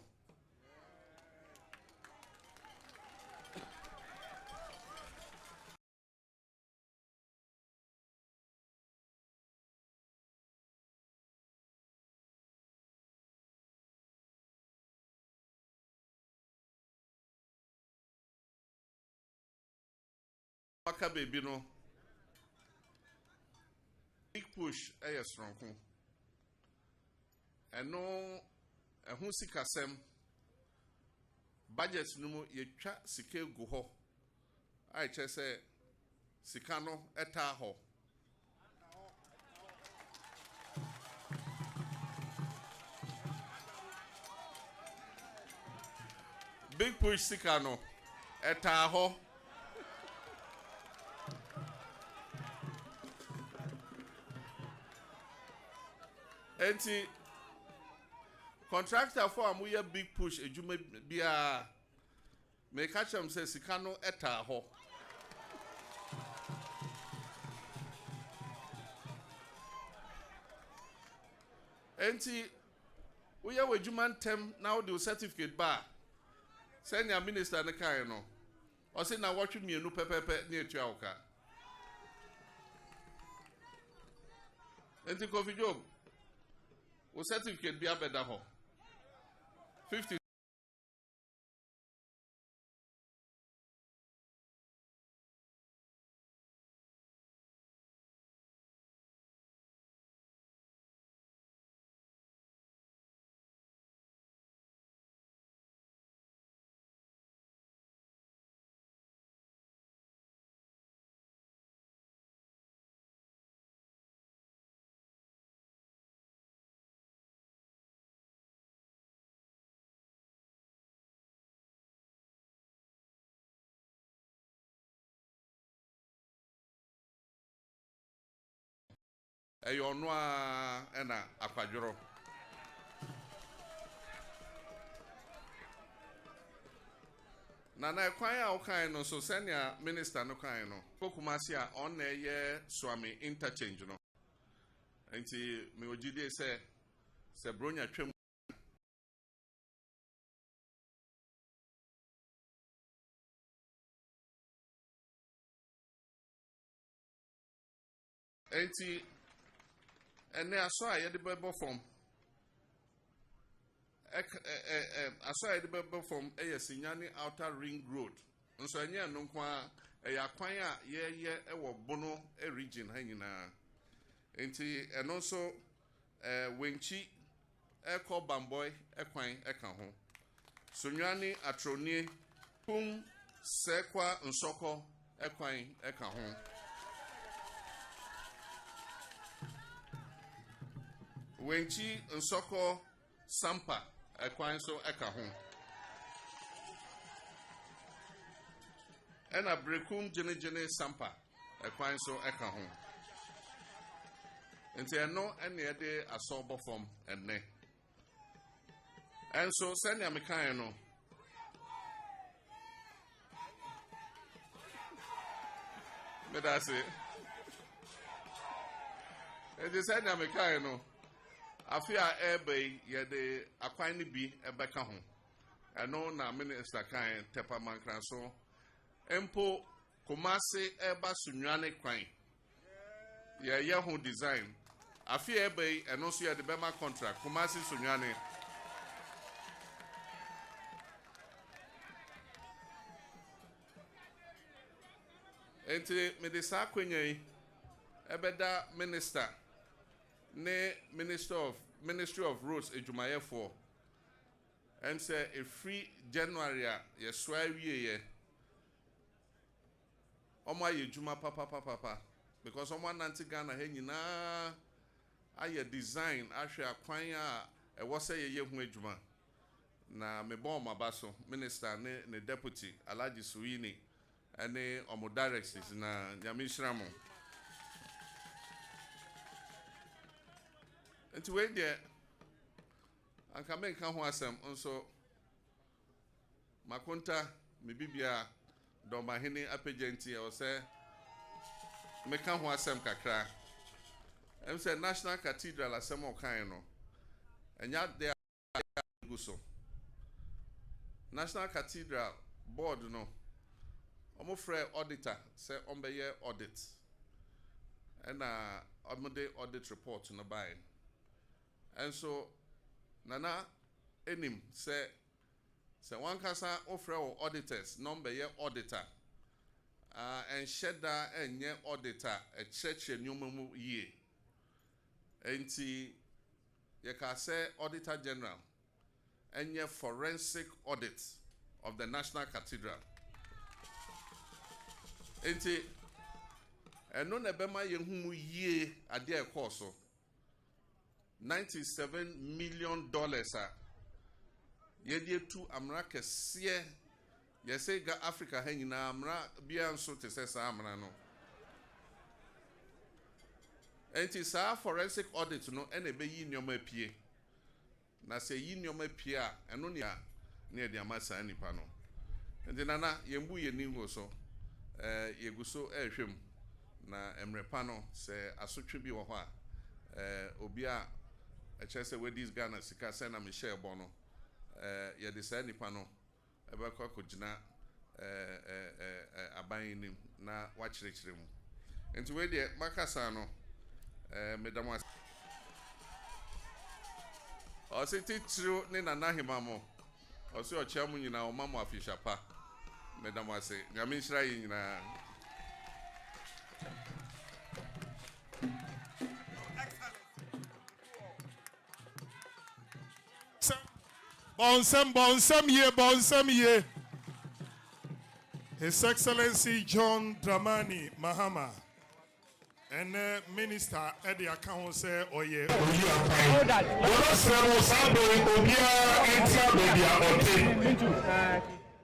Paka baby no big push strong eno ehun sikasem budget no mu yetwa sika gu ho ai che say sika no eta ho big push sika no eta ho enti contractor for amuye big push ejuma bia me catch am say sika no eta ho enti we are with human term now the certificate bar. Send your minister the car no. Or say now watch me no pepe near to our car. Enti coffee job. O certificate be a better ho. 50. Eyo no ena akwadworo na kwan a okan no so senior minister no kan no kokumasi a on na ye swami interchange no enti me ogide se bronya twem enti ene aso a ye de bebo form aso a ye de bebo form Sunyani outer ring road nso enye no kwa ya kwan a ye wo bono region ha nyina enti eno so wenchi eko bamboy ekwan eka ho Sunyani Atronie pum sekwa nsoko ekwan eka ho wenchi nsoko sampa ekwan so eka ho ena brekum jene sampa ekwan so eka ho enti eno ene ede asobo form enne enso senya mekan no medase enti senya mekan no afia ebe yede akwan ni bi ebeka ho eno na minister kan tepa mankran so empo komase eba Sunyani kwan ye ho design afia ebe eno so yede bema contract komase Sunyani enti me de sa kwenye ebeda minister ne Ministry of Roads ejumayefo and say a free January ye swawie ye omo ye juma papa because omo nanti Ghana he nyina aye design ahwe akwan a e wo say ye hu ejuma na me bon mabaso minister ne deputy Alhaji Sunyani ene omo directors na nyamishiramo enti we de anka men kan ho asem nso makonta me bibia do mahene apagenti e o se me kan ho asem kakra em se National Cathedral asem o kan no enya de guso National Cathedral board no omo frɛ auditor se ombeye audit ena omode audit report no by and so nana enim se one kasa offer auditors number ye auditor and sheda enye auditor a church enyumu ye enti ye ka say auditor general enye forensic audit of the National Cathedral enti eno na bema ye humu ye ade e course $97 million yɛde tu amra kɛseɛ yɛsɛ ga Africa ha nyinaa amra bia nso te sɛ saa amra no enti saa forensic audit no ɛna ɛbɛyi nneɔma pie na sɛ yi nneɔma pie a ɛno ne a ne yɛde ama saa nipa no enti nana yɛmbu yɛni ho so yɛgu so ɛhwɛm na emrepa no sɛ asotwe bi wɔ hɔ a obi a ɛkyɛ sɛ wedis Ghana sika sɛ na mehyɛ ɛbɔ no yɛde saa nipa no ɛbɛkɔ akɔgyina aban nim na wakyerɛkyerɛ mu enti we deɛ makasa no medam ase ɔse titiriw ne nana hema mo ɔse ɔkyea mu nyinaa ɔma mo afisha pa medam ase nyame nhyira yi nyinaa Bonsam ye. His Excellency John Dramani Mahama and Minister Eddie Akahose Oye.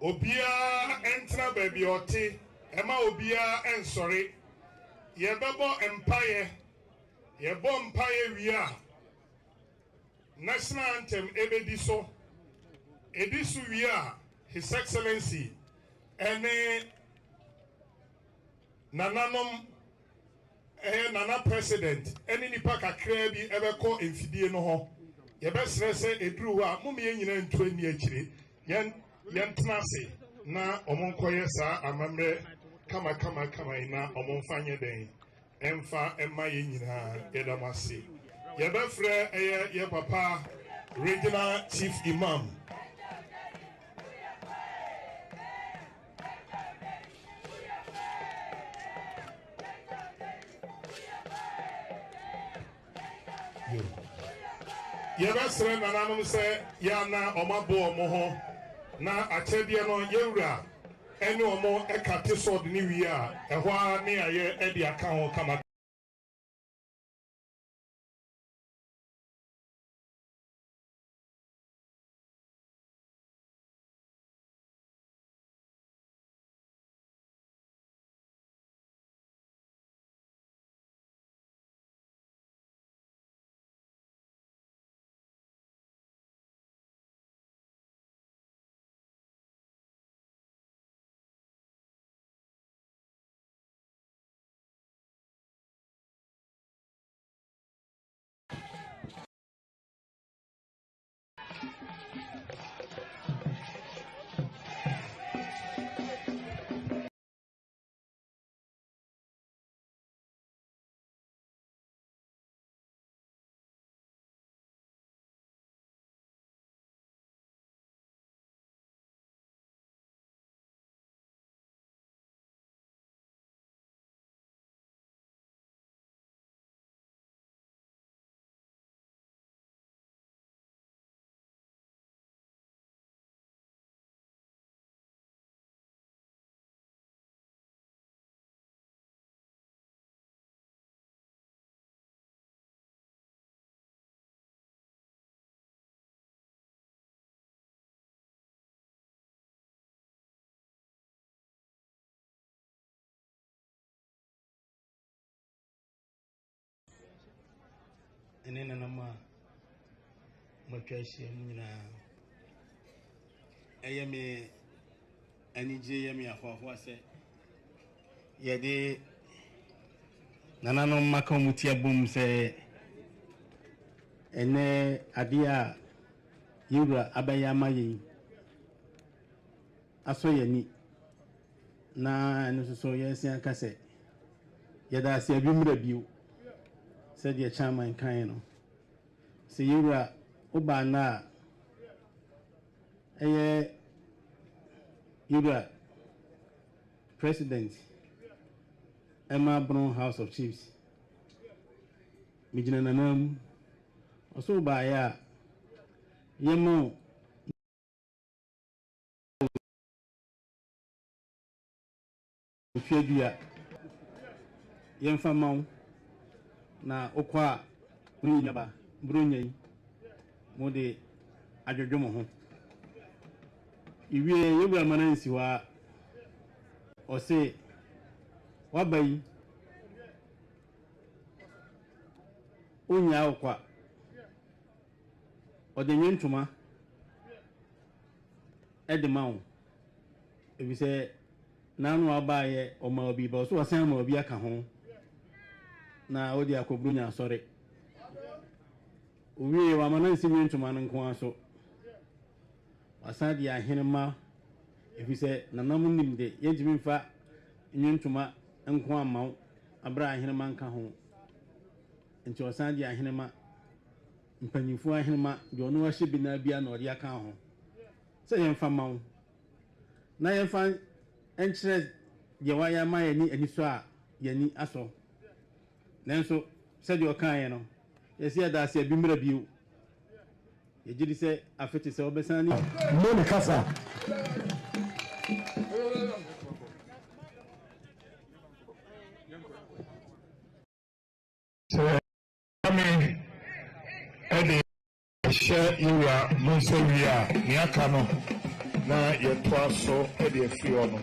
Obia entra baby ote. Emma Obia and sorry. Yebebo Empire. Yebo Empire we are. National anthem Ebediso. Edisu we are. His Excellency. And Nananom Nana President. Any nipa kakra bi ebeko emfidie no ho. Yebesre se edru a mumye nyina ntu ani akire. Yantenase na omonkoye sa amamre kama ina omonfanye den. Emfa emma ye nyina yedamase. Yebefre ye papa Regional Chief Imam. Yebesre nananom se yana omabo omo na achebie no yewura ene omo ekate sword ni wi a ehwo a ne aye edi aka ho kama ene na nama matwashi nyina eyeme anije yeme afofo ase yede nananom maka mutia bum se ene adia yura abaya mayi aso yani na ene so yesi aka se yeda ase abimra biu said your chairman kind. So you were Obana you were President Emma Brown House of Chiefs. Mijinanam also by Yemo Fedua Yemfamau. Na okwa nyaba bronyai mode adwodwomo ho iwie yewura manansi wa ɔse wabayi onya okwa ɔde nwentuma ɛde ma wo ebi sɛ nanu abaayɛ ɔma obi ba ɔso ɔsan ma obi aka ho na ɔde akɔburu nya asɔre owie wa manansi nwentuma no nko aso wasan de ahenema ebi sɛ nanam nim de yɛntumi mfa nwentuma nko ama wo abra ahenema nka ho nti wasan de ahenema mpanyinfo ahenema de ɔno ahyɛ bi na bia na ɔde aka ho sɛ yɛmfa ma wo na yɛmfa nkyerɛ deɛ wayɛ ama yɛni ani so a yɛni asɔ nanso sɛdeɛ ɔkaeɛ no yɛsi yɛda ase abi mmerɛ bio yɛgye di sɛ afete sɛ wɔbɛsan ne Mone kasa. Ame ɛde ɛhyɛ yɛwura mo nsa wie a nea aka no na yɛtoa so ɛde afiri hɔ no.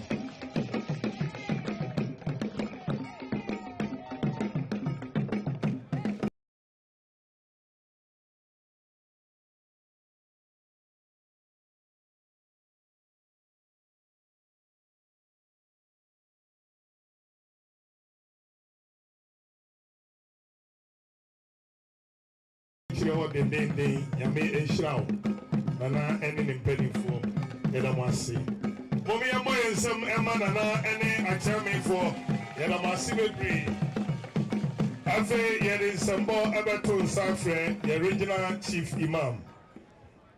Dendenden yame enhyira wo nana ɛne ne mpanimfoɔ yɛda mo ase mom yɛmmɔ yɛn nsɛm ɛma nana ɛne akyerɛmefoɔ yɛda mo ase bebree afei yɛde nsɛmbɔ ɛbɛto nsa frɛ yɛ regional chief imam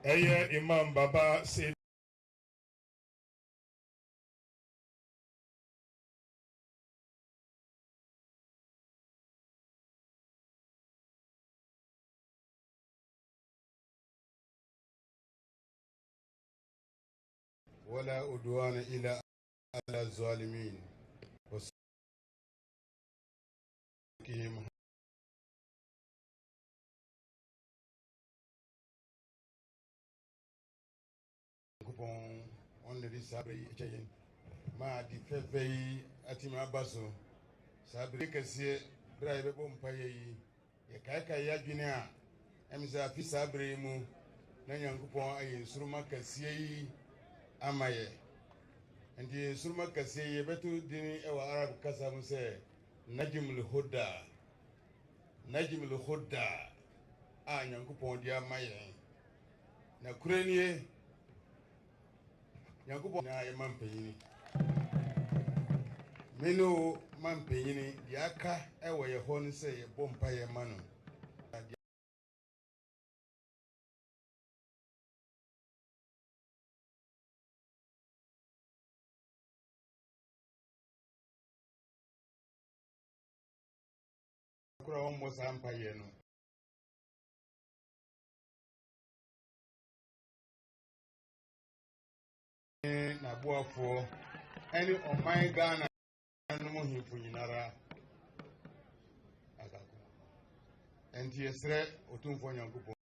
ɛyɛ imam baba se ولا عدوان إلا على الظالمين وسكهم kupon on the sabri chayin ma di fefei atima baso sabri kese drive bom payi ye kai ya dwene a emza fi sabri mu na nyankopon ayi suruma kese yi amaye ndi surma kase yebetu dini ewa arab kasa muse najmul huda a nyankopon dia amaye na kurenie nyankopon na ye mampanyini meno mampanyini dia aka ewa ye ho ne se ye bompa ye mano kura on mo sampa ye no na boafo any on my Ghana no mo hifu nyinara agako enti esre otumfo nyankopon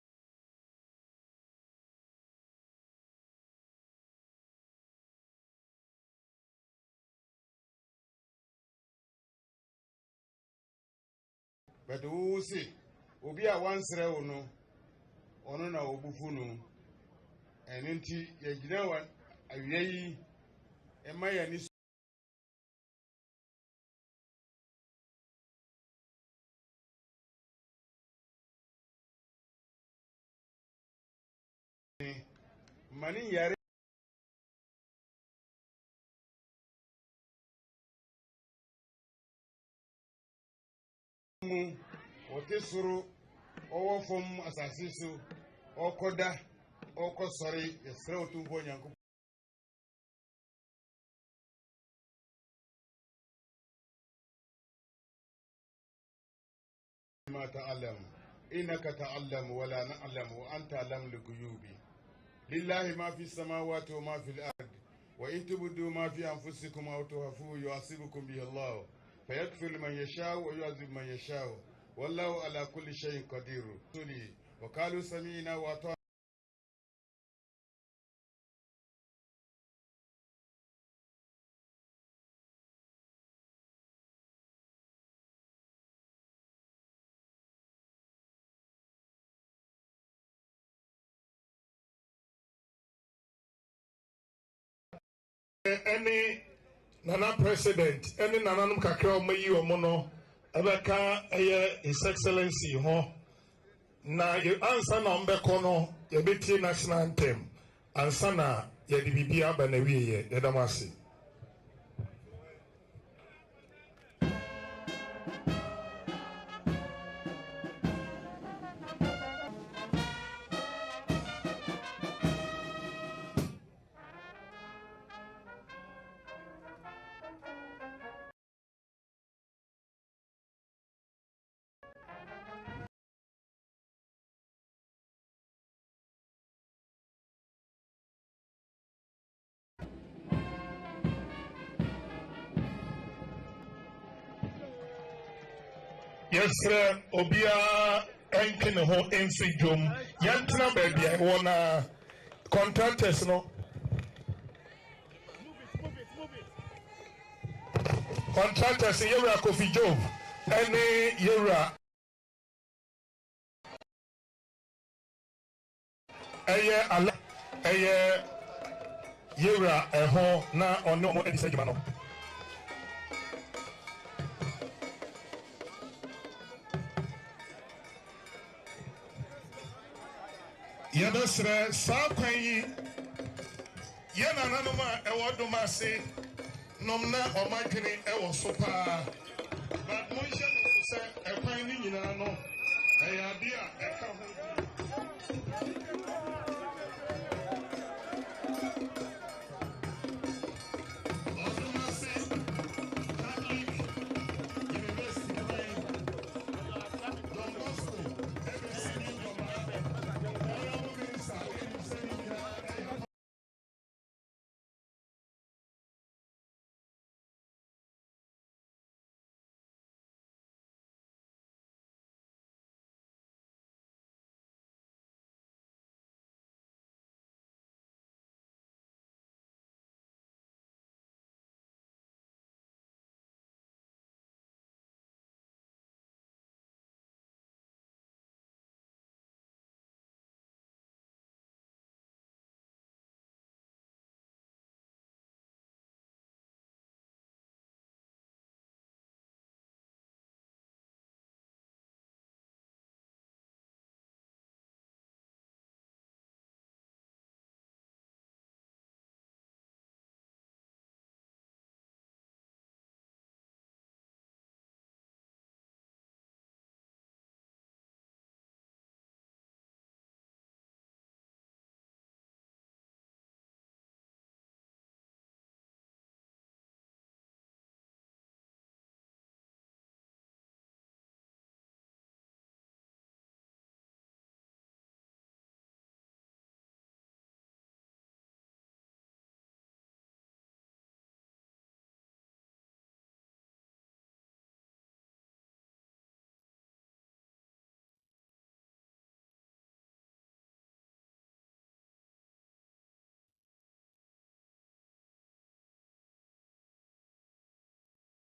but who see obi a wansere wo no ono na obufu no enenti ye gina wa awie yi ema ya ni mani yare mu otesuru owo fom asase so okoda okosori yesre otumfo nyanko ما تعلم إنك تعلم ولا نعلم وأنت علم الغيوب لله ما في السماوات وما في الأرض وإن تبدوا ما في أنفسكم أو تخفوه يحاسبكم به الله فيغفر لمن يشاء ويعذب من يشاء والله على كل شيء قدير وقالوا سمعنا وأطعنا any Nana President, any Nananum Kakao Mayi Omono, Ebeka His Excellency ho. Na you answer number kono, ye beti national anthem, answer na ye di bibia banewi ye, yedamasi. Yes, sir. Obia enkin ho enfidum. Yantina baby I wanna contractors no. Contractors yewra Kofi Job. Any yewra eye yewra eho na ono mo edisa juma no. Yabesre sa kwan yi ye nananom a ewo doma se nomna omadwene ewo so pa but mo hye no se ekwan ni nyina no eya bia eka ho